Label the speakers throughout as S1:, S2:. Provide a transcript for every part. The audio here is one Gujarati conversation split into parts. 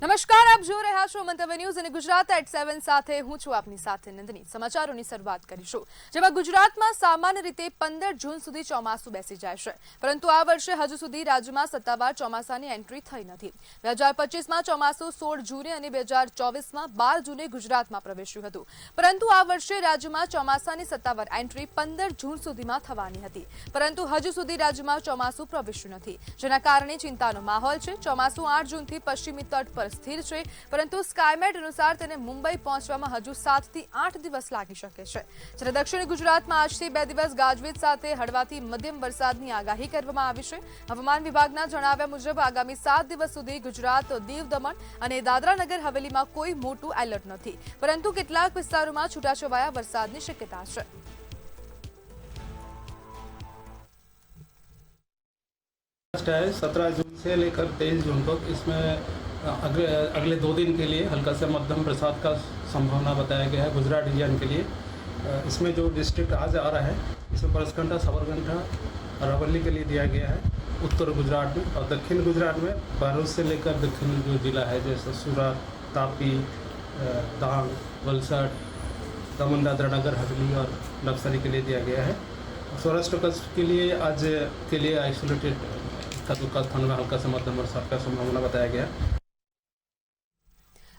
S1: નમસ્કાર, આપ જોઈ રહ્યા છો મંતવ્ય ન્યૂઝ અને ગુજરાત એટ 7 સાથે હું છું આપની સાથે નંદની। સમાચારોની શરૂઆત કરીશું, જેમાં ગુજરાતમાં સામાન્ય રીતે 15 જૂન સુધી ચોમાસું બેસી જાય છે, પરંતુ આ વર્ષે હજુ સુધી રાજ્યમાં સત્તાવાર ચોમાસાની એન્ટ્રી થઈ નથી। 2025માં ચોમાસું 16 જૂને અને 2024માં 12 જૂને ગુજરાતમાં પ્રવેશ્યું હતું, પરંતુ આ વર્ષે રાજ્યમાં ચોમાસાની સત્તાવાર એન્ટ્રી 15 જૂન સુધીમાં થવાની હતી, પરંતુ હજુ સુધી રાજ્યમાં ચોમાસું પ્રવેશ્યું નથી, જેના કારણે ચિંતાનો માહોલ છે। ચોમાસું 8 જૂનથી પશ્ચિમી તટ પર સ્થિર છે, પરંતુ સ્કાયમેટ અનુસાર તેને મુંબઈ પહોંચવામાં હજુ 7 થી 8 દિવસ લાગી શકે છે। જ્યારે દક્ષિણ ગુજરાતમાં આજથી 2 દિવસ ગાજવીજ સાથે હળવાથી મધ્યમ વરસાદની આગાહી કરવામાં આવી છે। હવામાન વિભાગના જણાવ્યા મુજબ આગામી 7 દિવસ સુધી ગુજરાત, દીવ, દમણ અને દાદરા નગર હવેલીમાં કોઈ મોટું એલર્ટ નથી, પરંતુ કેટલાક વિસ્તારોમાં છૂટાછવાયા વરસાદની શક્યતા છે।
S2: है 17 जून से लेकर 23 जून तक। इसमें अगले 2 दिन के लिए हल्का से मध्यम बरसात का संभावना बताया गया है गुजरात रीजन के लिए। इसमें जो डिस्ट्रिक्ट आज आ रहा है, इसमें बनासकांठा, साबरकांठा, अरावली के लिए दिया गया है उत्तर गुजरात में, और दक्षिण गुजरात में भरूच से लेकर दक्षिण जो जिला है जैसे सूरत, तापी, डांग, वलसाड, दमन, दादरा नगर हवेली और नवसारी के लिए दिया गया है। सौराष्ट्र कच्छ के लिए आज के लिए आइसोलेटेड खंड में हल्का से मध्यम बरसात का संभावना बताया गया।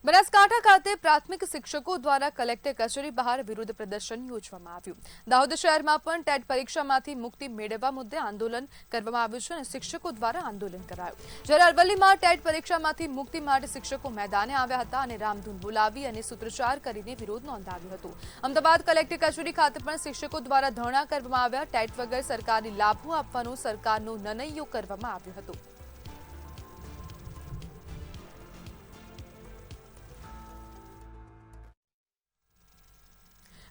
S1: બનાસકાંઠા ખાતે પ્રાથમિક શિક્ષકો દ્વારા કલેક્ટર કચેરી બહાર વિરોધ પ્રદર્શન યોજવામાં આવ્યું। દાહોદ શહેરમાં પણ ટેટ પરીક્ષામાંથી મુક્તિ મેળવવા મુદ્દે આંદોલન કરવામાં આવ્યું છે અને શિક્ષકો દ્વારા આંદોલન કરાયું। જ્યારે અરવલ્લીમાં ટેટ પરીક્ષામાંથી મુક્તિ માટે શિક્ષકો મેદાને આવ્યા હતા અને રામધૂન બોલાવી અને સૂત્રોચ્ચાર કરીને વિરોધ નોંધાવ્યો હતો। અમદાવાદ કલેક્ટર કચેરી ખાતે પણ શિક્ષકો દ્વારા ધરણા કરવામાં આવ્યા। ટેટ વગર સરકારી લાભો આપવાનો સરકારનો નિર્ણય કરવામાં આવ્યો હતો।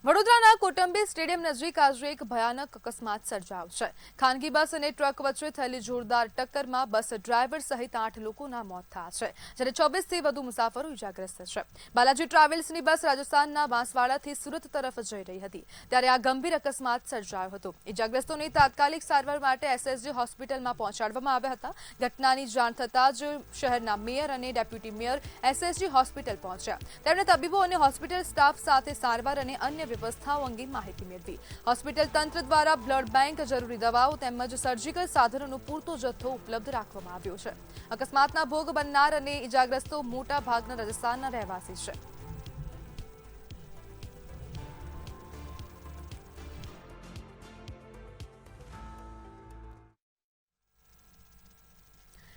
S1: વડોદરાના કોટંબી સ્ટેડિયમ નજીક આજે એક ભયાનક અકસ્માત સર્જાયો છે। ખાનગી બસ અને ટ્રક વચ્ચે થયેલી જોરદાર ટક્કરમાં બસ ડ્રાઈવર સહિત 8 લોકોના મોત થયા છે, જ્યારે 24 થી વધુ મુસાફરો ઇજાગ્રસ્ત છે। બાલાજી ટ્રાવેલ્સની બસ રાજસ્થાનના બાંસવાડાથી સુરત તરફ જઈ રહી હતી, ત્યારે આ ગંભીર અકસ્માત સર્જાયો હતો। ઇજાગ્રસ્તોને તાત્કાલિક સારવાર માટે એસએસજી હોસ્પિટલમાં પહોંચાડવામાં આવ્યા હતા। ઘટનાની જાણ થતાં જ શહેરના મેયર અને ડેપ્યુટી મેયર એસએસજી હોસ્પિટલ પહોંચ્યા। તેમણે તબીબો અને હોસ્પિટલ સ્ટાફ સાથે સારવાર અને અન્ય વ્યવસ્થાઓ અંગે માહિતી મેળવી। હોસ્પિટલ તંત્ર દ્વારા બ્લડ બેંક, જરૂરી દવાઓ તેમજ સર્જિકલ સાધનોનો પૂરતો જથ્થો ઉપલબ્ધ રાખવામાં આવ્યો છે। અકસ્માતના ભોગ બનનાર અને ઇજાગ્રસ્તો મોટા ભાગના રાજસ્થાનના રહેવાસી છે।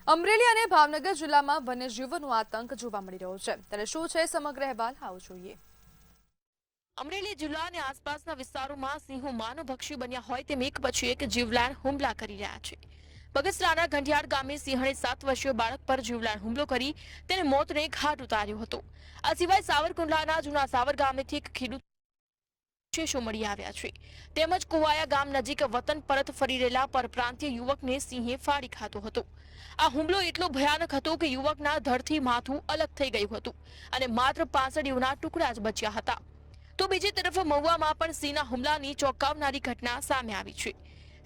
S1: અમરેલી અને ભાવનગર જિલ્લામાં વન્યજીવોનો આતંક જોવા મળી રહ્યો છે, ત્યારે શું છે સમગ્ર અહેવાલ આવો જોઈએ।
S3: અમરેલી જિલ્લા અને આસપાસના વિસ્તારોમાં સિંહો માનવભક્ષી બન્યા હોય તેમ એક પછી એક જીવલેણ હુમલા કરી રહ્યા છે। બગસરાના ઘંટિયાળ ગામે સિંહણે 7 વર્ષીય બાળક પર જીવલેણ હુમલો કરી તેને મોતને ઘાટ ઉતાર્યો હતો। આ સિવાય સાવરકુંડલાના જૂના સાવર ગામેથી એક ખેડૂત શેષો મળી આવ્યા છે, તેમજ કુવાયા ગામ નજીક વતન પરત ફરી રહેલા પરપ્રાંતીય યુવકને સિંહે ફાડી ખાધો હતો। આ હુમલો એટલો ભયાનક હતો કે યુવકના ધડથી માથું અલગ થઈ ગયું હતું અને માત્ર પાંસળીઓના ટુકડા જ બચ્યા હતા। તો બીજી તરફ મહુવામાં પણ સિંહના હુમલાની ચોંકાવનારી ઘટના સામે આવી છે।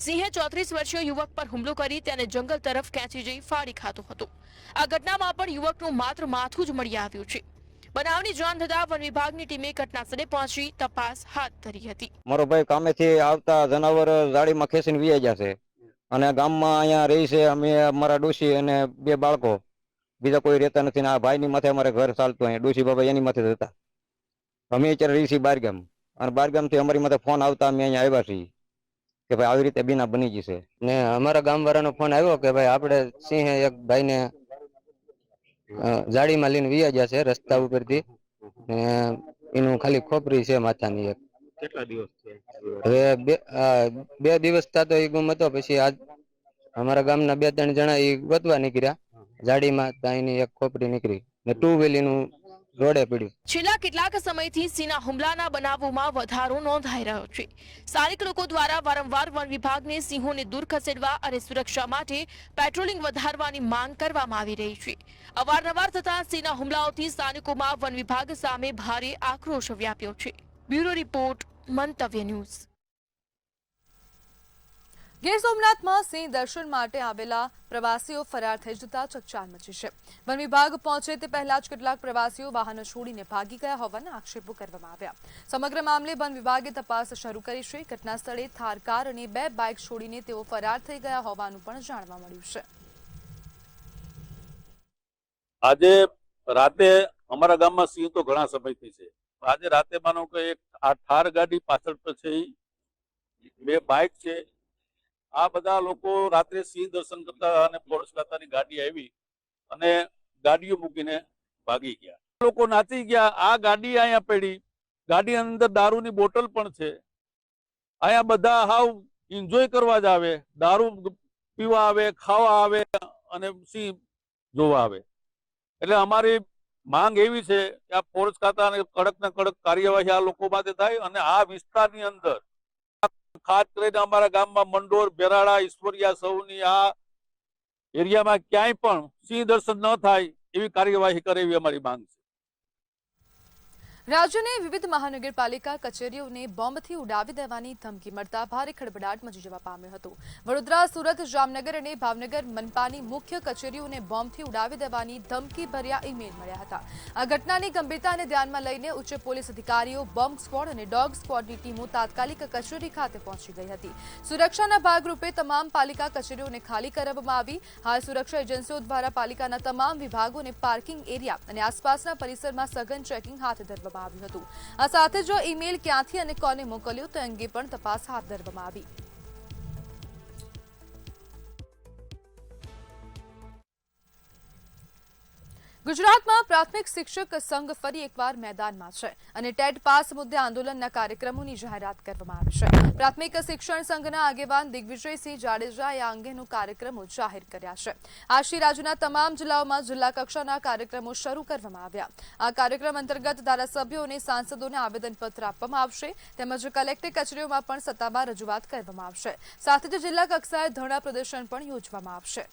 S3: સિંહે 34 વર્ષીય યુવક પર હુમલો કરી તેને જંગલ તરફ ખેંચી જઈ ફાડી ખાધો હતો। આ ઘટનામાં પણ યુવકનું માત્ર માથું જ મળી આવ્યું છે। બનાવની જાણ થતાં વન વિભાગની ટીમે ઘટનાસ્થળે પહોંચી તપાસ હાથ ધરી હતી।
S4: મારો ભાઈ કામેથી આવતા જનાવર ગાડીમાં ખેંચીને વી ગયા છે અને ગામમાં અહીંયા રહી છે અમે, અમારા ડોશી અને 2 બાળકો, બીજા કોઈ રહેતા નથી। આ ભાઈની માથે અમારે ઘર ચાલતું, અહીંયા ડોશી બાબા એની માથે જતા। અમે અત્યારે રહી છીએ બારગામ, અને બારગામથી અમારી માથે ફોન આવતા અમે અહીંયા આવ્યા છીએ કે ભાઈ આવી રીતે બીના બની ગઈ છે। ને અમારા ગામવાળાનો ફોન આવ્યો કે ભાઈ આપણે સિંહે એક ભાઈને જાળીમાં લઈને વી ગયા છે રસ્તા ઉપરથી, એનું ખાલી ખોપરી છે માથાની એક।
S5: કેટલા દિવસ
S4: હવે 2 દિવસ થતો એ ગુમ હતો। પછી આજ અમારા ગામના 2-3 જણા એ ગોતવા નીકળ્યા જાડીમાં, ત્યાં એની એક ખોપરી નીકળી ને 2 વ્હીલનું રોડે પડ્યું।
S3: છેલ્લા કેટલાક સમયથી સિંહના હુમલાના બનાવોમાં વધારો નોંધાઈ રહ્યો છે। સ્થાનિક લોકો દ્વારા વારંવાર વન વિભાગને સિંહોને દૂર ખસેડવા અને સુરક્ષા માટે પેટ્રોલિંગ વધારવાની માંગ કરવામાં આવી રહી છે। અવારનવાર થતા સિંહના હુમલાઓથી સ્થાનિકોમાં વન વિભાગ સામે ભારે આક્રોશ વ્યાપ્યો છે। બ્યુરો રિપોર્ટ, મંતવ્ય ન્યૂઝ।
S1: ગીર સોમનાથમાં સિંહ દર્શન માટે આવેલા પ્રવાસીઓ ફરાર થઈ જતા ચકચાર મચી છે. વન વિભાગ પહોંચે તે પહેલા જ કેટલાક પ્રવાસીઓ વાહનો છોડીને ભાગી ગયા હોવાના આક્ષેપો કરવામાં આવ્યા. સમગ્ર મામલે વન વિભાગે તપાસ શરૂ કરી છે. ઘટના સ્થળે થાર કાર અને 2 બાઇક છોડીને તેઓ ફરાર થઈ ગયા હોવાનું પણ જાણવા મળ્યું છે.
S5: આજે રાતે અમારા ગામમાં સિંહ તો ઘણા સમયથી છે. આજે રાતે માનો કે એક આ ઠાર ગાડી પાછળ પછી 2 બાઇક છે. આ બધા લોકો રાત્રે સિંહ દર્શન કરતા અને પોલીસ ખાતાની ગાડી આવી અને ગાડીઓ મૂકીને ભાગી ગયા. લોકો નાચી ગયા. આ ગાડી અહીંયા પડી, ગાડી અંદર દારૂની બોટલ પણ છે. અહીંયા બધા હાવ એન્જોય કરવા જ આવે, દારૂ પીવા આવે, ખાવા આવે અને સિંહ જોવા આવે. એટલે અમારી માંગ એવી છે કે આ પોલીસ ખાતાને કડક ને કડક કાર્યવાહી આ લોકો માટે થાય અને આ વિસ્તારની અંદર ખાસ કરીને અમારા ગામમાં મંડોર, બેરાડા, ઈશ્વરિયા સૌની આ એરિયામાં ક્યાંય પણ સિંહ દર્શન ન થાય એવી કાર્યવાહી કરે એવી અમારી માંગ છે.
S1: રાજ્યની વિવિધ મહાનગરપાલિકા કચેરીઓને બોમ્બથી ઉડાવી દેવાની ધમકી મળતા ભારે ખળભળાટ મચી જવા પામ્યો હતો. વડોદરા, સુરત, જામનગર અને ભાવનગર મનપાની મુખ્ય કચેરીઓને બોમ્બથી ઉડાવી દેવાની ધમકી ભર્યા ઈમેલ મળ્યા હતા. આ ઘટનાની ગંભીરતાને ધ્યાનમાં લઈને ઉચ્ચ પોલીસ અધિકારીઓ, બોમ્બ સ્ક્વોડ અને ડોગ સ્ક્વોડની ટીમો તાત્કાલિક કચેરી ખાતે પહોંચી ગઈ હતી. સુરક્ષાના ભાગરૂપે તમામ પાલિકા કચેરીઓને ખાલી કરાવવામાં આવી. હાલ સુરક્ષા એજન્સીઓ દ્વારા પાલિકાના તમામ વિભાગોને પાર્કિંગ એરિયા અને આસપાસના પરિસરમાં સઘન ચેકિંગ હાથ ધરવામાં આવ્યું હતું. આ સાથે જો ઈમેલ ક્યાંથી અને કોને મોકલ્યો તે અંગે પણ તપાસ હાથ ધરવામાં આવી. ગુજરાતમાં પ્રાથમિક શિક્ષક સંઘ ફરી એકવાર મેદાનમાં છે અને ટેટ પાસ મુદ્દે આંદોલનના કાર્યક્રમોની જાહેરાત કરવામાં આવી છે. પ્રાથમિક શિક્ષણ સંઘના આગેવાન દિગ્વિજયસિંહ જાડેજાએ આ અંગેનો કાર્યક્રમો જાહેર કર્યા છે. આજથી રાજ્યના તમામ જિલ્લાઓમાં જિલ્લા કક્ષાના કાર્યક્રમો શરૂ કરવામાં આવ્યા. આ કાર્યક્રમ અંતર્ગત ધારાસભ્યો અને સાંસદોને આવેદનપત્ર આપવામાં આવશે તેમજ કલેક્ટર કચેરીઓમાં પણ સત્તાવાર રજૂઆત કરવામાં આવશે. સાથે જ જિલ્લા કક્ષાએ ધરણા પ્રદર્શન પણ યોજવામાં આવશે.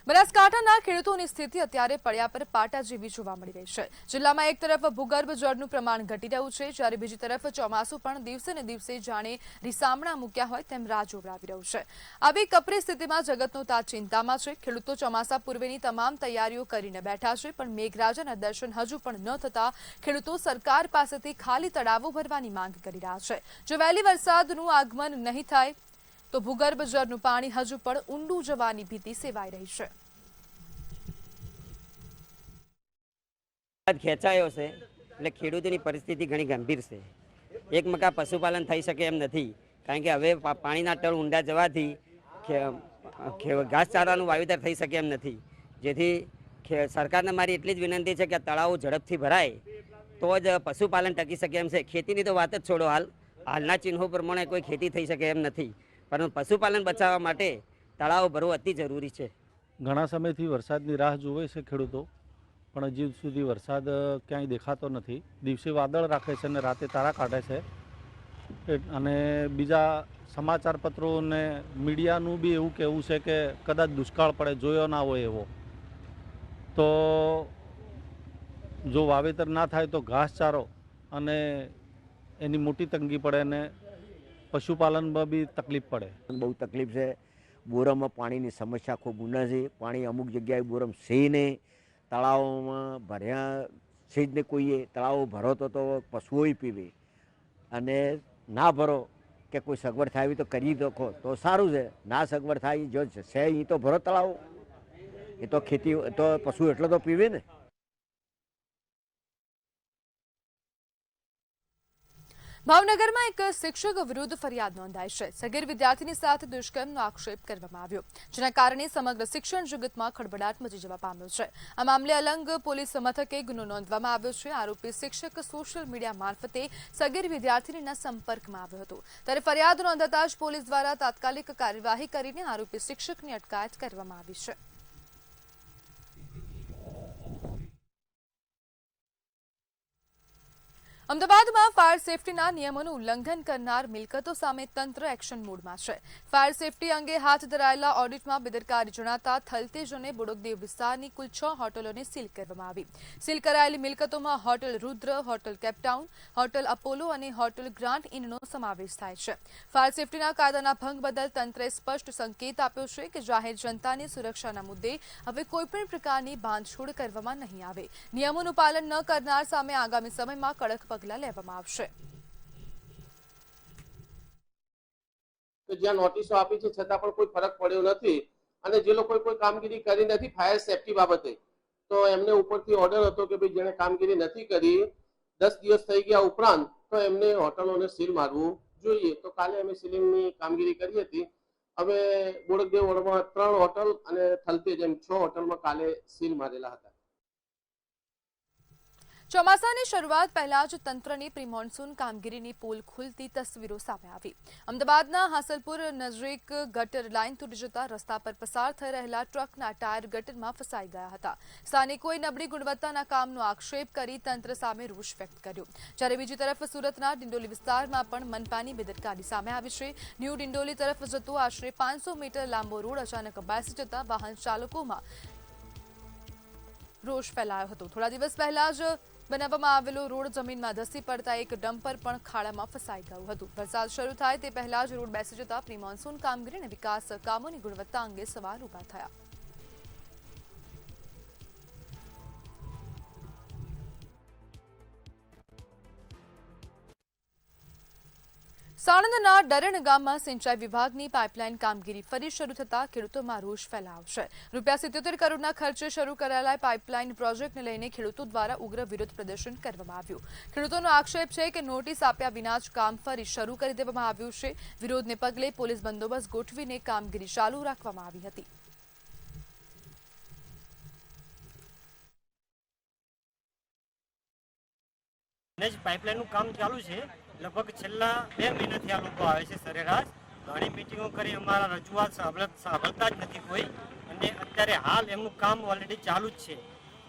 S1: બનાસકાંઠાના ખેડૂતોની સ્થિતિ અત્યારે પડ્યા પર પાટા જેવી જોવા મળી રહી છે. જિલ્લામાં એક તરફ ભૂગર્ભ જળનું પ્રમાણ ઘટી રહ્યું છે, જ્યારે બીજી તરફ ચોમાસું પણ દિવસે ને દિવસે જાણે રીસામણા મૂક્યા હોય તેમ રાહ જોવરાવી રહ્યું છે. આવી કપરી સ્થિતિમાં જગતનો તાત ચિંતામાં છે. ખેડૂતો ચોમાસા પૂર્વેની તમામ તૈયારીઓ કરીને બેઠા છે, પણ મેઘરાજાના દર્શન હજુ પણ ન થતા ખેડૂતો સરકાર પાસેથી ખાલી તળાવો ભરવાની માંગ કરી રહ્યા છે. જો વહેલી વરસાદનું આગમન નહીં થાય તો ભૂગર્ભ જળનું પાણી હજુ પણ ઊંડું જવાની ભીતિ સેવાઈ રહી છે.
S6: ખેંચાયો છે એટલે ખેડૂતોની પરિસ્થિતિ ઘણી ગંભીર છે. એક મકા પશુપાલન થઈ શકે એમ નથી, કારણ કે હવે પાણીના તળ ઊંડા જવાથી ઘાસચારાનું વાવેતર થઈ શકે એમ નથી. જેથી સરકારને મારી એટલી જ વિનંતી છે કે તળાવો ઝડપથી ભરાય તો જ પશુપાલન ટકી શકે એમ છે. ખેતીની તો વાત જ છોડો, હાલના ચિહ્નો પ્રમાણે કોઈ ખેતી થઈ શકે એમ નથી, પરંતુ પશુપાલન બચાવવા માટે તળાવો ભરવો અતિ જરૂરી છે.
S7: ઘણા સમયથી વરસાદની રાહ જુએ છે ખેડૂતો, પણ હજી સુધી વરસાદ ક્યાંય દેખાતો નથી. દિવસે વાદળ રાખે છે અને રાતે તારા કાઢે છે. અને બીજા સમાચાર પત્રો અને મીડિયાનું બી એવું કહેવું છે કે કદાચ દુષ્કાળ પડે, જોયો ના હોય એવો. તો જો વાવેતર ના થાય તો ઘાસચારો અને એની મોટી તંગી પડે અને પશુપાલનમાં બી તકલીફ પડે.
S8: બહુ તકલીફ છે. બોરામાં પાણીની સમસ્યા ખૂબ ઊંડા છે. પાણી અમુક જગ્યાએ બોરમ છે નહીં, તળાવોમાં ભર્યા છે જ ને. કોઈએ તળાવો ભરો તો પશુઓ પીવે, અને ના ભરો કે કોઈ સગવડ થાય તો કરી દો તો સારું છે. ના સગવડ થાય જો છે એ તો ભરો તળાવો, એ તો ખેતી તો પશુ એટલો તો પીવે ને.
S1: ભાવનગરમાં એક શિક્ષક વિરુદ્ધ ફરિયાદ નોંધાઈ છે. સગીર વિદ્યાર્થીની સાથે દુષ્કર્મનો આક્ષેપ કરવામાં આવ્યો, જેના કારણે સમગ્ર શિક્ષણ જગતમાં ખળભળાટ મચી જવા પામ્યો છે. આ મામલે અલંગ પોલીસ મથકે ગુનો નોંધવામાં આવ્યો છે. આરોપી શિક્ષક સોશિયલ મીડિયા મારફતે સગીર વિદ્યાર્થીનીના સંપર્કમાં આવ્યો હતો, ત્યારે ફરિયાદ નોંધાતા જ પોલીસ દ્વારા તાત્કાલિક કાર્યવાહી કરીને આરોપી શિક્ષકની અટકાયત કરવામાં આવી છે. અમદાવાદમાં ફાયર સેફટીના નિયમોનું ઉલ્લંઘન કરનાર મિલકતો સામે તંત્ર એક્શન મોડમાં છે. ફાયર સેફટી અંગે હાથ ધરાયેલા ઓડિટમાં બેદરકારી જણાતા થલતેજ અને બોડકદેવ વિસ્તારની કુલ 6 હોટલોને સીલ કરવામાં આવી. સીલ કરાયેલી મિલકતોમાં હોટલ રુદ્ર, હોટલ કેપટાઉન, હોટલ અપોલો અને હોટલ ગ્રાન્ડ ઇનનો સમાવેશ થાય છે. ફાયર સેફટીના કાયદાના ભંગ બદલ તંત્રે સ્પષ્ટ સંકેત આપ્યો છે કે જાહેર જનતાની સુરક્ષાના મુદ્દે હવે કોઈપણ પ્રકારની બાંધછોડ કરવામાં નહીં આવે. નિયમોનું પાલન ન કરનાર સામે આગામી સમયમાં કડક પગલાં લેવામાં આવશે.
S9: જ્યાં નોટિસો આપી છે છતાં પણ કોઈ ફરક પડ્યો નથી અને જે લોકોએ કોઈ કામગીરી કરી નથી ફાયર સેફટી બાબતે, તો એમને ઉપરથી ઓર્ડર હતો કે ભાઈ જેણે કામગીરી નથી કરી 10 દિવસ થઈ ગયા ઉપરાંત તો એમને હોટલોને સીલ મારવું જોઈએ. તો કાલે અમે સીલિંગની કામગીરી કરી હતી. અમે બોડકદેવ વોર્ડમાં 3 હોટલ અને થલતેજ એમ 6 હોટલમાં કાલે સીલ મારેલા હતા.
S1: ચોમાસાની શરૂઆત પહેલા જ તંત્રની પ્રી મોન્સૂન કામગીરીની પોલ ખુલતી તસવીરો સામે આવી. અમદાવાદના હાસલપુર નજીક ગટર લાઇન તૂટી જતા રસ્તા પર પસાર થઈ રહેલા ટ્રકના ટાયર ગટરમાં ફસાઈ ગયા હતા. સ્થાનિકોએ નબળી ગુણવત્તાના કામનો આક્ષેપ કરી તંત્ર સામે રોષ વ્યક્ત કર્યો. જ્યારે બીજી તરફ સુરતના ડિંડોલી વિસ્તારમાં પણ મનપાની બેદરકારી સામે આવી છે. ન્યૂ ડિંડોલી તરફ જતો આશરે 500 મીટર લાંબો રોડ અચાનક બેસી જતા વાહન ચાલકોમાં રોષ ફેલાયો હતો. થોડા દિવસ પહેલા જ બનાવવામાં આવેલો રોડ જમીનમાં ધસી પડતા એક ડમ્પર પણ ખાડામાં ફસાઈ ગયું હતું. વરસાદ શરૂ થાય તે પહેલા જ રોડ બેસી જતા પ્રી મોન્સૂન કામગીરી અને વિકાસ કામોની ગુણવત્તા અંગે સવાલ ઉભા થયા. સાણંદના ડરણ ગામમાં સિંચાઈ વિભાગની પાઇપલાઇન કામગીરી ફરી શરૂ થતા ખેડૂતોમાં રોષ ફેલાયો છે. ₹77 કરોડના ખર્ચે શરૂ કરાયેલા પાઇપલાઇન પ્રોજેક્ટને લઈને ખેડૂતો દ્વારા ઉગ્ર વિરોધ પ્રદર્શન કરવામાં આવ્યું. ખેડૂતોનો આક્ષેપ છે કે નોટિસ આપ્યા વિના જ કામ ફરી શરૂ કરી દેવામાં આવ્યું છે. વિરોધને પગલે પોલીસ બંદોબસ્ત ગોઠવીને કામગીરી ચાલુ રાખવામાં આવી હતી.
S10: પાઇપલાઇનનું કામ ચાલુ છે. લગભગ છેલ્લા 2 મહિનાથી આ લોકો આવે છે સરેરાશ. ઘણી મિટિંગો કરી અમારા રજૂઆત સાંભળતા જ નથી કોઈ. અને અત્યારે હાલ એમનું કામ ઓલરેડી ચાલુ જ છે.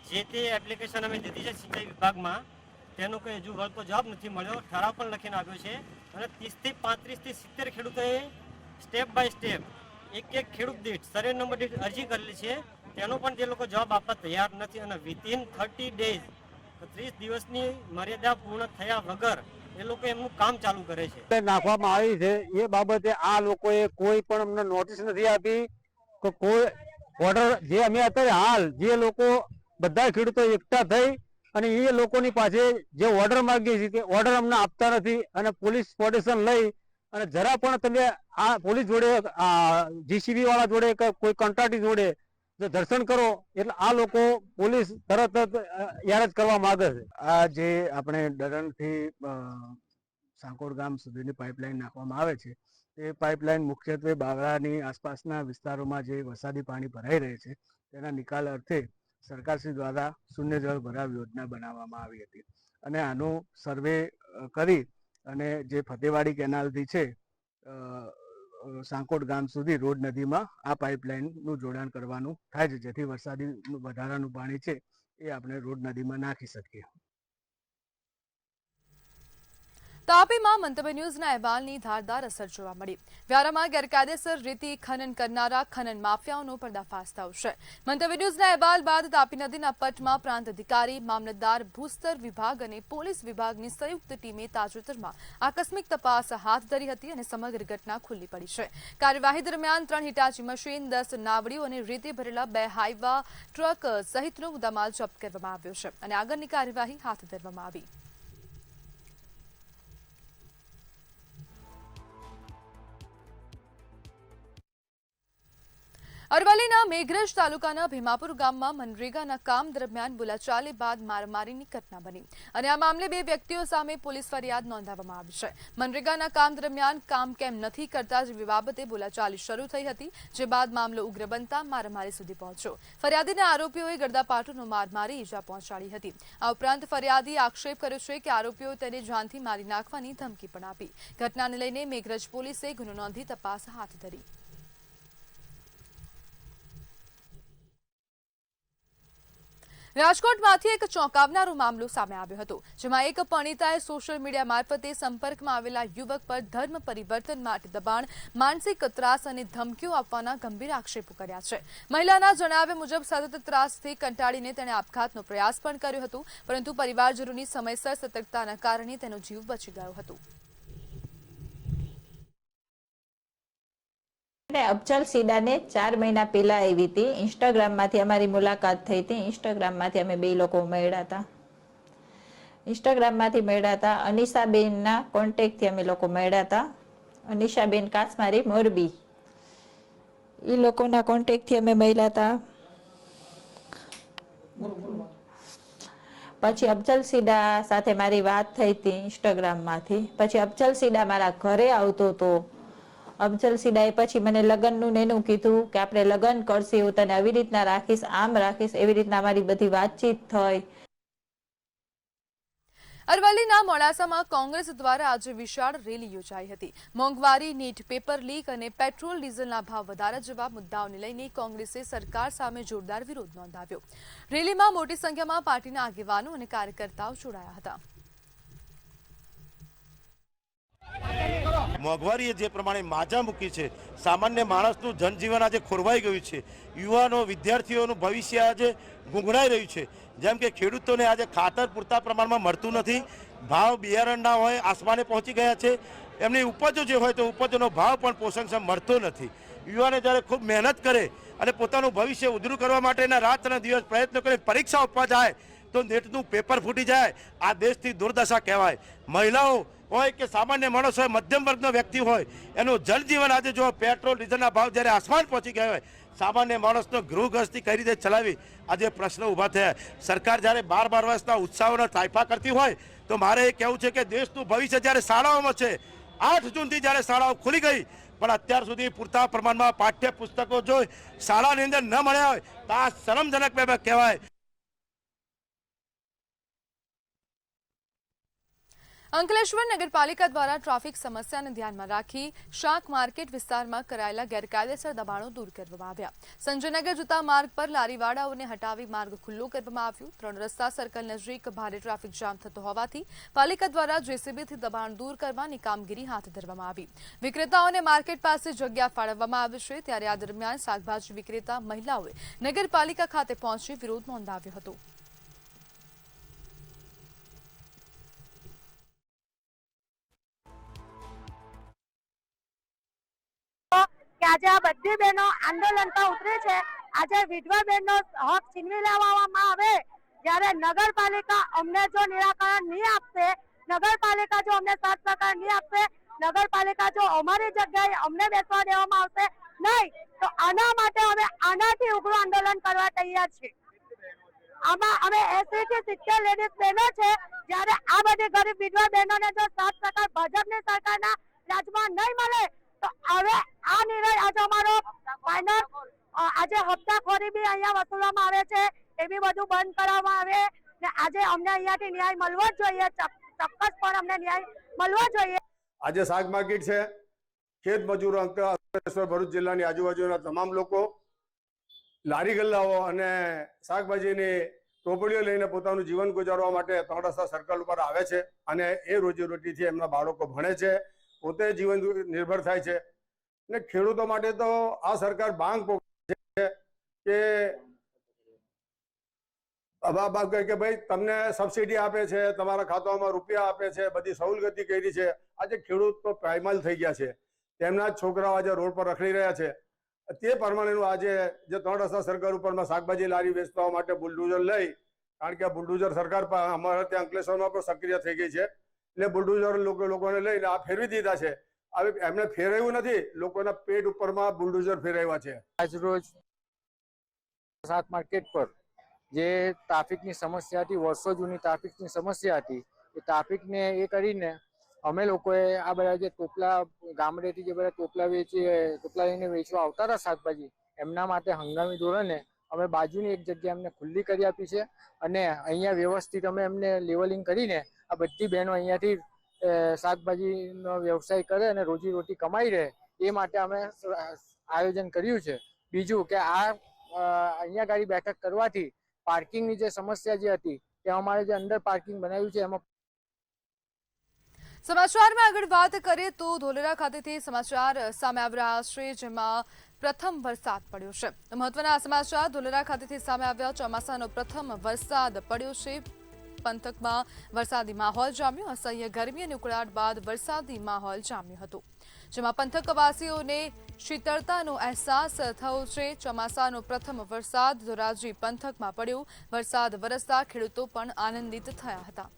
S10: જે તે એપ્લિકેશન અમે દીધી છે સિંચાઈ વિભાગમાં, તેનો કોઈ હજુ વળતો જવાબ નથી મળ્યો. ઠરાવ પણ લખીને આવ્યો છે અને 30 થી 35 થી 70 ખેડૂતોએ સ્ટેપ બાય સ્ટેપ એક ખેડૂત દીઠ સર્વે નંબર દીઠ અરજી કરેલી છે. તેનો પણ તે લોકો જવાબ આપવા તૈયાર નથી અને વિધિન 30 ડેઝ 30 દિવસની મર્યાદા પૂર્ણ થયા વગર એ લોકો એમનું કામ ચાલુ કરે છે.
S11: નાખવામાં આવી છે એ બાબતે આ લોકોએ કોઈ પણ અમને નોટિસ નથી આપી કે કોઈ ઓર્ડર જે અમે અત્યારે હાલ જે લોકો બધા ખેડૂતો એકઠા થઈ અને એ લોકોની પાસે જે ઓર્ડર માંગીએ છીએ તે ઓર્ડર અમને આપતા નથી અને પોલીસ પ્રોટેક્શન લઈ અને જરા પણ તમે આ પોલીસ જોડે જીસીબી વાળા જોડે કે કોઈ કંટ્રાક્ટી જોડે જો દર્શન કરો એટલે આ લોકો પોલીસ તરત જ યાર કરવા માંગે છે. આ જે આપણે ડરણથી સાંકોડ ગામ સુધીની પાઇપલાઇન નાખવામાં આવે છે તે પાઇપલાઇન મુખ્યત્વે બાવળાની આસપાસના વિસ્તારોમાં જે વરસાદી પાણી ભરાઈ રહે છે તેના નિકાલ અર્થે સરકારશ્રી દ્વારા શૂન્ય જળ ભરાવ યોજના બનાવવામાં આવી હતી અને આનું સર્વે કરી અને જે ફતેવાડી કેનાલથી છે સાંકોડ ગામ સુધી રોડ નદીમાં આ પાઇપલાઇનનું જોડાણ કરવાનું થાય છે, જેથી વરસાદી વધારાનું પાણી છે એ આપણે રોડ નદીમાં નાખી શકીએ.
S1: તાપીમાં મંતવ્ય ન્યૂઝના અહેવાલની ધારદાર અસર જોવા મળી. વ્યારામાં ગેરકાયદેસર રીતે ખનન કરનારા ખનન માફિયાઓનો પર્દાફાશ થયો છે. મંતવ્ય ન્યૂઝના અહેવાલ બાદ તાપી નદીના પટમાં પ્રાંત અધિકારી, મામલતદાર, ભૂસ્તર વિભાગ અને પોલીસ વિભાગની સંયુક્ત ટીમે તાજેતરમાં આકસ્મિક તપાસ હાથ ધરી હતી અને સમગ્ર ઘટના ખુલ્લી પડી છે. કાર્યવાહી દરમિયાન 3 હિટાચી મશીન, 10 નાવડીઓ અને રેતી ભરેલા 2 હાઈવા ટ્રક સહિતનો મુદ્દામાલ જપ્ત કરવામાં આવ્યો છે અને આગળની કાર્યવાહી હાથ ધરવામાં આવી. અરવલ્લીના મેઘરજ તાલુકાના ભીમાપુર ગામમાં મનરેગાના કામ દરમિયાન બોલાચાલી બાદ મારામારીની ઘટના બની અને આ મામલે 2 વ્યક્તિઓ સામે પોલીસ ફરિયાદ નોંધાવવામાં આવી છે. મનરેગાના કામ દરમિયાન કામ કેમ નથી કરતા જેવી બાબતે બોલાચાલી શરૂ થઈ હતી, જે બાદ મામલો ઉગ્ર બનતા મારામારી સુધી પહોંચ્યો. ફરિયાદીના આરોપીઓએ ગરદાપાટુનો માર મારી ઈજા પહોંચાડી હતી. આ ઉપરાંત ફરિયાદીએ આક્ષેપ કર્યો છે કે આરોપીઓએ તેને જાનથી મારી નાખવાની ધમકી પણ આપી. ઘટનાને લઈને મેઘરજ પોલીસે ગુનો નોંધી તપાસ હાથ ધરી. રાજકોટમાંથી એક ચોંકાવનારો મામલો સામે આવ્યો હતો, જેમાં એક પરિણીતાએ સોશિયલ મીડિયા મારફતે સંપર્કમાં આવેલા યુવક પર ધર્મ પરિવર્તન માટે દબાણ, માનસિક ત્રાસ અને ધમકીઓ આપવાના ગંભીર આક્ષેપો કર્યા છે. મહિલાના જણાવ્યા મુજબ સતત ત્રાસથી કંટાળીને તેણે આપઘાતનો પ્રયાસ પણ કર્યો હતો, પરંતુ પરિવારજનોની સમયસર સતર્કતાના કારણે તેનો જીવ બચી ગયો હતો.
S12: અફજલ સીડાને 4 મહિના પહેલા આવી હતી. ઇન્સ્ટાગ્રામમાંથી અમારી મુલાકાત થઈ હતી. ઇન્સ્ટાગ્રામમાંથી અમે બે લોકો મળ્યા હતા. અનિશાબેનના કોન્ટેક્ટથી અમે લોકો મળ્યા હતા. અનિશાબેન કાસમારી મોરબી, એ લોકોના કોન્ટેક્ટથી અમે મળ્યા હતા. પછી અફજલ સીડા સાથે મારી વાત થઈ હતી ઇન્સ્ટાગ્રામમાંથી. પછી અફજલ સીડા મારા ઘરે આવતો હતો. અફજલ સીડાએ પછી મને લગ્નનું એનું કીધું કે આપણે લગ્ન કરશું, હું તને આવી રીતના રાખીશ, આમ રાખીશ, એવી રીતના અમારી બધી વાતચીત થઈ.
S1: અરવલ્લીના મોડાસામાં કોંગ્રેસ દ્વારા આજે વિશાળ રેલી યોજાઈ હતી. મોંઘવારી, નીટ પેપર લીક અને પેટ્રોલ ડીઝલના ભાવ વધારા જેવા મુદ્દાઓને લઈને કોંગ્રેસે સરકાર સામે જોરદાર વિરોધ નોંધાવ્યો. રેલીમાં મોટી સંખ્યામાં પાર્ટીના આગેવાનો અને કાર્યકર્તાઓ જોડાયા હતા.
S13: મોંઘવારીએ જે પ્રમાણે માજા મૂકી છે, સામાન્ય માણસનું જનજીવન આજે ખોરવાઈ ગયું છે. યુવાનો, વિદ્યાર્થીઓનું ભવિષ્ય આજે ગુંગળાઈ રહ્યું છે. જેમ કે ખેડૂતોને આજે ખાતર પૂરતા પ્રમાણમાં મળતું નથી, ભાવ બિયારણના હોય આસમાને પહોંચી ગયા છે. એમની ઉપજો જે હોય તો ઉપજોનો ભાવ પણ પોષણક્ષમ મળતો નથી. યુવાનો જ્યારે ખૂબ મહેનત કરે અને પોતાનું ભવિષ્ય ઉજળું કરવા માટેના રાતના દિવસ પ્રયત્નો કરી પરીક્ષા આપવા જાય તો નેટનું પેપર ફૂટી જાય. આ દેશની દુર્દશા કહેવાય. મહિલાઓ હોય કે સામાન્ય માણસ હોય, મધ્યમ વર્ગનો વ્યક્તિ હોય, એનું જનજીવન આજે જો પેટ્રોલ ડીઝલના ભાવ જ્યારે આસમાન પહોંચી ગયા હોય, સામાન્ય માણસનો ગૃહગ્રસ્તી કઈ રીતે ચલાવી આજે પ્રશ્ન ઊભા થયા. સરકાર જ્યારે 12 વર્ષના ઉત્સાહોના તાઇફા કરતી હોય તો મારે એ કહેવું છે કે દેશનું ભવિષ્ય જ્યારે શાળાઓમાં છે, 8 જૂનથી જ્યારે શાળાઓ ખુલી ગઈ પણ અત્યાર સુધી પૂરતા પ્રમાણમાં પાઠ્ય પુસ્તકો જો શાળાની અંદર ન મળ્યા હોય તો આ શરમજનક કહેવાય.
S1: અંકલેશ્વર નગરપાલિકા દ્વારા ટ્રાફિક સમસ્યાને ધ્યાનમાં રાખી શાક માર્કેટ વિસ્તારમાં કરાયેલા ગેરકાયદેસર દબાણો દૂર કરવામાં આવ્યા. સંજયનગર જતા માર્ગ પર લારીવાળાઓને હટાવી માર્ગ ખુલ્લો કરવામાં આવ્યો. 3 રસ્તા સર્કલ નજીક ભારે ટ્રાફિક જામ થતો હોવાથી પાલિકા દ્વારા જેસીબીથી દબાણ દૂર કરવાની કામગીરી હાથ ધરવામાં આવી. વિક્રેતાઓને માર્કેટ પાસે જગ્યા ફાળવવામાં આવી છે, ત્યારે આ દરમિયાન શાકભાજી વિક્રેતા મહિલાઓએ નગરપાલિકા ખાતે પહોંચી વિરોધ નોંધાવ્યો હતો.
S14: કે આજે આ બધી બહેનો આંદોલન પર ઉતરી છે. આજે વિધવા બહેનનો હક છીનવી લેવામાં આવે, જ્યારે નગરપાલિકા અમને જો નિરાકરણ નહીં આપશે, નગરપાલિકા જો અમને સાથ સહકાર નહીં આપશે, નગરપાલિકા જો અમારી જગ્યાએ અમને બેસવા દેવામાં આવશે નહીં, તો આના માટે અમે આનાથી ઉગ્ર આંદોલન કરવા તૈયાર છીએ. આમાં અમે 80 થી 70 લેડીઝ બહેનો છે. જ્યારે આ બધી ગરીબ વિધવા બહેનોને જો સાથ સહકાર ભાજપની સરકારના રાજમાં નહીં મળે તો હવે આ નિર્ણય આજે અમારો ફાઇનલ. આજે હપ્તાખોરી બી અહીંયા વસૂલવામાં આવે છે, એ બી બધું બંધ કરવામાં આવે ને આજે અમને અહીંયાથી ન્યાય મળવો જ જોઈએ. ચોક્કસ પણ અમને ન્યાય મળવો જોઈએ.
S15: આજે શાક માર્કેટ છે, ખેત મજૂરો અંકલેશ્વર ભરૂચ જિલ્લાની આજુબાજુના તમામ લોકો લારી ગલ્લાઓ અને શાકભાજીની ટોપડીઓ લઈને પોતાનું જીવન ગુજારવા માટે 3 રસ્તા સર્કલ ઉપર આવે છે અને એ રોજીરોટીથી એમના બાળકો ભણે છે, પોતે જીવન નિર્ભર થાય છે. ને ખેડૂતો માટે તો આ સરકાર બાંગ પોકારે છે કે ભાઈ તમને સબસિડી આપે છે, તમારા ખાતામાં રૂપિયા આપે છે, બધી સવલગતી કરી છે. આજે ખેડૂત તો પાયમાલ થઈ ગયા છે, તેમના જ છોકરાઓ આજે રોડ પર રખડી રહ્યા છે. તે પ્રમાણેનું આજે જે 3 રસ્તા સર્કલ ઉપરમાં શાકભાજી લારી વેચવા માટે બુલડોઝર લઈ, કારણ કે બુલડોઝર સરકાર અમારા ત્યાં અંકલેશ્વરમાં પણ સક્રિય થઈ ગઈ છે, એટલે બુલડોઝર લોકોને લઈને આ ફેરવી દીધા છે. હવે એમને ફેરવ્યું નથી, લોકોના પેટ ઉપરમાં બુલડોઝર ફેરવ્યા છે.
S16: આજ રોજ શાક માર્કેટ પર જે ટ્રાફિકની સમસ્યા હતી, વર્ષો જૂની ટ્રાફિકની સમસ્યા હતી, એ ટ્રાફિકને એ કરીને અમે લોકોએ આ બધા જે ટોપલા ગામડેથી જે બધા ટોપલા લઈને વેચવા આવતા હતા શાકભાજી, એમના માટે હંગામી ધોરણે અમે બાજુની એક જગ્યા એમને ખુલ્લી કરી આપી છે અને અહીંયા વ્યવસ્થિત અમે એમને લેવલિંગ કરીને આ બધી બહેનો અહીંયાથી શાકભાજીનો વ્યવસાય કરે અને રોજીરોટી કમાઈ રહે એ માટે અમે આયોજન કર્યું છે. બીજું કે આ અહીંયા ગાડી બેઠક કરવાથી પાર્કિંગની જે સમસ્યા જે હતી તે અમારે જે અંડર પાર્કિંગ બનાવ્યું છે એમાં
S1: સમાચારમાં આગળ વાત કરીએ તો ધોલેરા ખાતેથી સમાચાર સામે આવી રહ્યા છે, જેમાં પ્રથમ વરસાદ પડ્યો છે। મહત્વના સમાચાર ધોલેરા ખાતેથી સામે આવ્યા। ચોમાસાનો પ્રથમ વરસાદ પડ્યો છે। પંથકમાં વરસાદી માહોલ જામ્યો। અસહ્ય ગરમી અને ઉકળાટ બાદ વરસાદી માહોલ જામ્યો હતો, જેમાં પંથકવાસીઓને શીતળતાનો અહેસાસ થયો છે। ચોમાસાનો પ્રથમ વરસાદ ધોરાજી પંથકમાં પડ્યો। વરસાદ વરસતા ખેડૂતો પણ આનંદિત થયા હતા।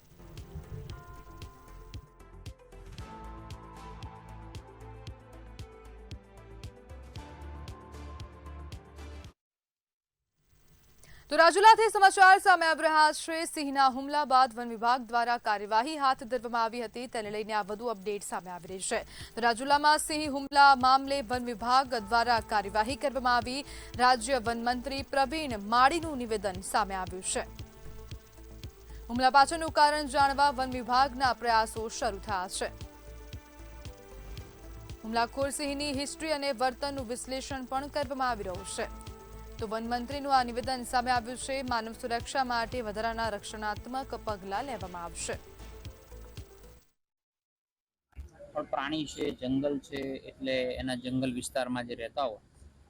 S1: તો રાજુલાથી સમાચાર સામે આવી રહ્યા છે। સિંહના હુમલા બાદ વન વિભાગ દ્વારા કાર્યવાહી હાથ ધરવામાં આવી હતી, તેને લઈને આ વધુ અપડેટ સામે આવી રહી છે। તો રાજુલામાં સિંહ હુમલા મામલે વન વિભાગ દ્વારા કાર્યવાહી કરવામાં આવી। રાજ્ય વન મંત્રી પ્રવીણ માળીનું નિવેદન સામે આવ્યું છે। હુમલા પાછળનું કારણ જાણવા વન વિભાગના પ્રયાસો શરૂ થયા છે। હુમલાખોર સિંહની હિસ્ટ્રી અને વર્તનનું વિશ્લેષણ પણ કરવામાં આવી રહ્યું છે। તો વન મંત્રીનું આ નિવેદન સામે આવ્યું છે। માનવ સુરક્ષા માટે વધારાના રક્ષણાત્મક પગલાં લેવામાં આવશે।
S17: પ્રાણી છે, જંગલ છે, એટલે એના જંગલ વિસ્તારમાં જે રહેતા હોય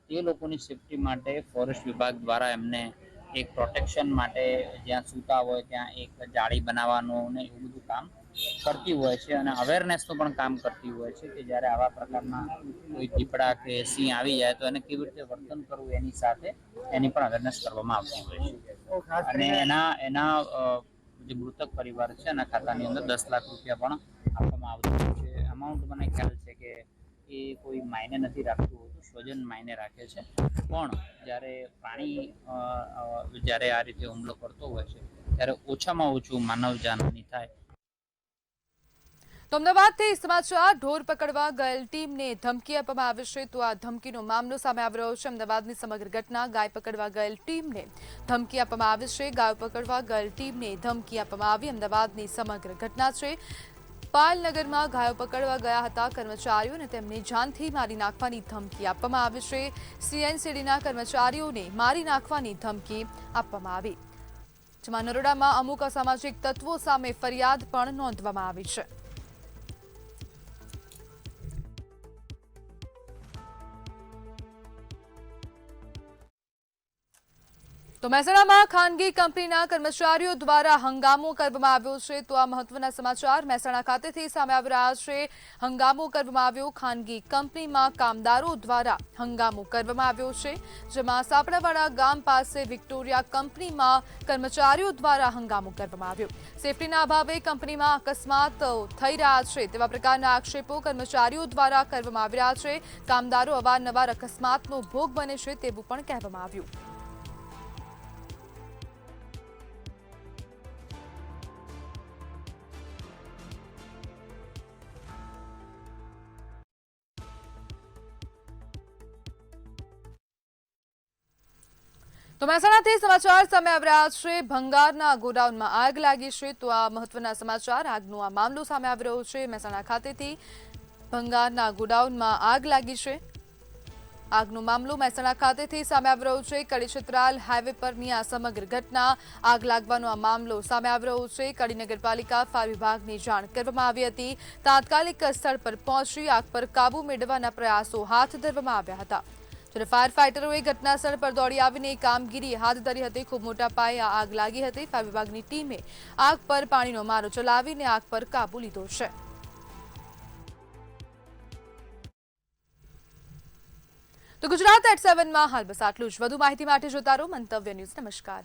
S17: તે લોકોની સેફટી માટે ફોરેસ્ટ વિભાગ દ્વારા એમને એક પ્રોટેક્શન માટે જ્યાં સૂતા હોય ત્યાં એક જાળી બનાવવાનું ને એવું બધું કામ કરતી હોય છે, અને અવેરનેસનું પણ કામ કરતી હોય છે કે જ્યારે આવા પ્રકારના કોઈ દીપડા કે સિંહ આવી જાય તો એને કેવી રીતે વર્તન કરવું એની સાથે એની પણ અવેરનેસ કરવામાં આવતી હોય છે। અને એના જે મૃતક પરિવાર છે એના ખાતાની અંદર 10 લાખ રૂપિયા પણ આપવામાં આવતું હોય છે। અમાઉન્ટ મને ખ્યાલ છે કે એ કોઈ માયને નથી રાખતું હોતું, સ્વજન માયને રાખે છે, પણ જ્યારે પ્રાણી જ્યારે આ રીતે હુમલો કરતો હોય છે ત્યારે ઓછામાં ઓછું માનવ જાનહાનિ થાય।
S1: તો અમદાવાદથી સમાચાર ઢોર પકડવા ગયેલ ટીમને ધમકી આપવામાં આવી છે। તો આ ધમકીનો મામલો સામે આવી રહ્યો છે। અમદાવાદની સમગ્ર ઘટના ગાય પકડવા ગયેલ ટીમને ધમકી આપવામાં આવી છે। ગાય પકડવા ગયેલ ટીમને ધમકી આપવામાં આવી। અમદાવાદની સમગ્ર ઘટના છે। પાલનગરમાં ગાયો પકડવા ગયા હતા કર્મચારીઓને તેમને જાનથી મારી નાખવાની ધમકી આપવામાં આવી છે। સીએનસીડીના કર્મચારીઓને મારી નાખવાની ધમકી આપવામાં આવી, જેમાં નરોડામાં અમુક અસામાજિક તત્વો સામે ફરિયાદ પણ નોંધવામાં આવી છે। તો મહેસાણામાં ખાનગી કંપનીના કર્મચારીઓ દ્વારા હંગામો કરવામાં આવ્યો છે। તો આ મહત્વના સમાચાર મહેસાણા ખાતેથી સામે આવી રહ્યા છે। હંગામો કરવામાં આવ્યો। ખાનગી કંપનીમાં કામદારો દ્વારા હંગામો કરવામાં આવ્યો છે, જેમાં સાપડાવાડા ગામ પાસે વિક્ટોરિયા કંપનીમાં કર્મચારીઓ દ્વારા હંગામો કરવામાં આવ્યો। સેફટીના અભાવે કંપનીમાં અકસ્માત થઈ રહ્યા છે તેવા પ્રકારના આક્ષેપો કર્મચારીઓ દ્વારા કરવામાં આવી રહ્યા છે। કામદારો અવારનવાર અકસ્માતનો ભોગ બને છે તેવું પણ કહેવામાં આવ્યું। તો મહેસાણાથી સમાચાર સામે આવી રહ્યા છે। ભંગારના ગોડાઉનમાં આગ લાગી છે। તો આ મહત્વના સમાચાર, આગનો આ મામલો સામે આવી રહ્યો છે। મહેસાણા ખાતેથી ભંગારના ગોડાઉનમાં આગ લાગી છે। આગનો મામલો મહેસાણા ખાતેથી સામે આવી રહ્યો છે। કડી છિત્રાલ હાઈવે પરની આ સમગ્ર ઘટના, આગ લાગવાનો આ મામલો સામે આવી રહ્યો છે। કડી નગરપાલિકા ફાયર વિભાગની જાણ કરવામાં આવી હતી। તાત્કાલિક સ્થળ પર પહોંચી આગ પર કાબુ મેળવવાના પ્રયાસો હાથ ધરવામાં આવ્યા હતા, જ્યારે ફાયર ફાઇટરોએ ઘટનાસ્થળ પર દોડી આવીને કામગીરી હાથ ધરી હતી। ખૂબ મોટા પાયે આગ લાગી હતી। ફાયર વિભાગની ટીમે આગ પર પાણીનો મારો ચલાવીને આગ પર કાબુ લીધો છે। તો ગુજરાત@7 માં હાલ બસ આટલું જ। વધુ માહિતી માટે જોતા રહો મંતવ્ય ન્યૂઝ। નમસ્કાર।